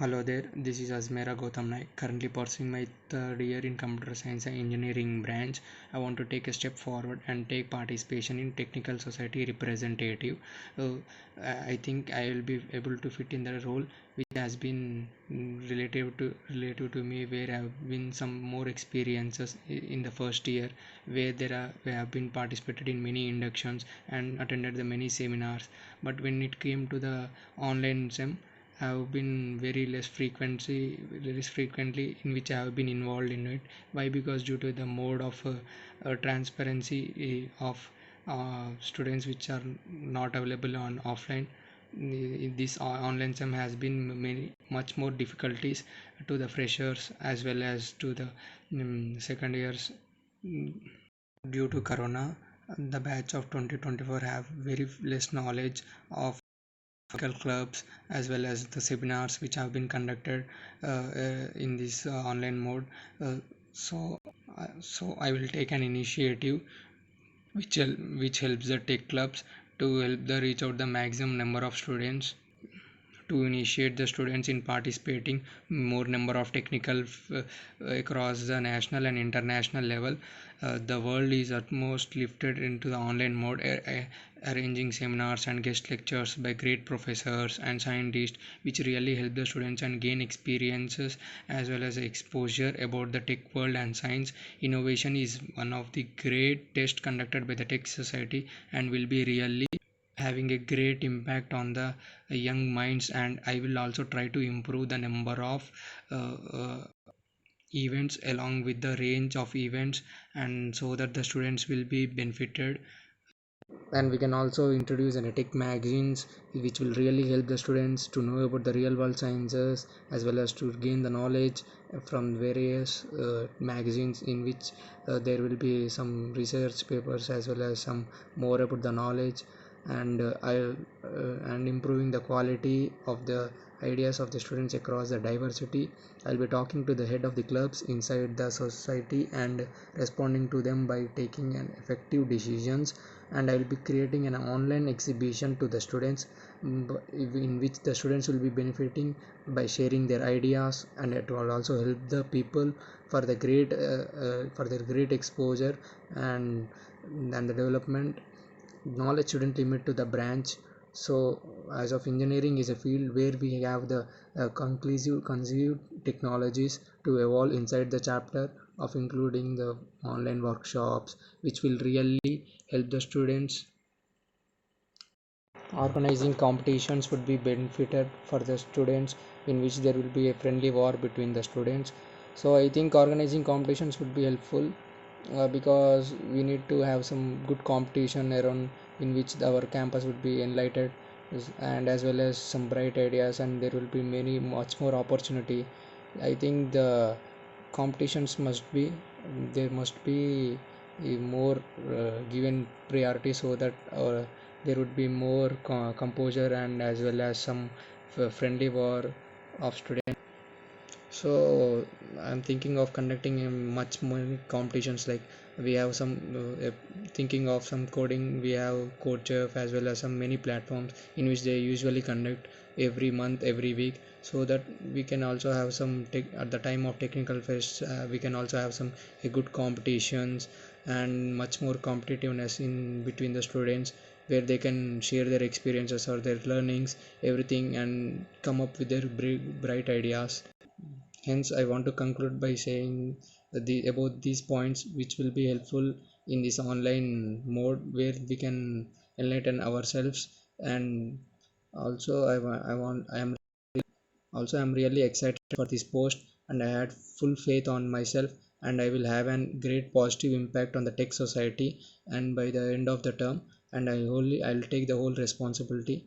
Hello there, this is Azmera Gautam Naik, currently pursuing my third year in Computer Science and Engineering branch. I want to take a step forward and take participation in Technical Society representative. Uh, I think I will be able to fit in the role which has been relative to me, where I have been some more experiences in the first year, where we have been participated in many inductions and attended the many seminars. But when it came to the online SEM, have been very frequently in which I have been involved in it. Why? Because due to the mode of transparency of students which are not available on offline, this online sem has been much more difficulties to the freshers as well as to the second years. Due to corona, the batch of 2024 have very less knowledge of clubs as well as the seminars which have been conducted in this online mode. uh, so I will take an initiative which helps the tech clubs to help the reach out the maximum number of students, to initiate the students in participating more number of technical across the national and international level. The world is utmost lifted into the online mode, arranging seminars and guest lectures by great professors and scientists, which really help the students and gain experiences as well as exposure about the tech world and science. Innovation is one of the great tests conducted by the tech society and will be really having a great impact on the young minds. And I will also try to improve the number of uh, uh, events along with the range of events, and so that the students will be benefited. And we can also introduce genetic magazines which will really help the students to know about the real world sciences as well as to gain the knowledge from various magazines in which there will be some research papers as well as some more about the knowledge. And and improving the quality of the ideas of the students across the diversity. I'll be talking to the head of the clubs inside the society and responding to them by taking an effective decisions. And I will be creating an online exhibition to the students, in which the students will be benefiting by sharing their ideas, and it will also help the people for the for their great exposure and the development. Knowledge shouldn't limit to the branch. So as of engineering is a field where we have the conclusive technologies to evolve inside the chapter of including the online workshops which will really help the students. Organizing competitions would be benefited for the students, in which there will be a friendly war between the students. So I think organizing competitions would be helpful, because we need to have some good competition around in which our campus would be enlightened, and as well as some bright ideas, and there will be many much more opportunity. I think the competitions must be, there must be a more given priority, so that there would be more composure and as well as some friendly war of students. So I'm thinking of conducting much more competitions, like we have some thinking of some coding. We have CodeChef as well as some many platforms in which they usually conduct every month, every week, so that we can also have some at the time of technical fest. We can also have some good competitions and much more competitiveness in between the students, where they can share their experiences or their learnings, everything, and come up with their bright ideas. Hence, I want to conclude by saying that about these points which will be helpful in this online mode, where we can enlighten ourselves. And also, I'm really excited for this post, and I had full faith on myself, and I will have a great positive impact on the tech society. And by the end of the term, and I'll take the whole responsibility.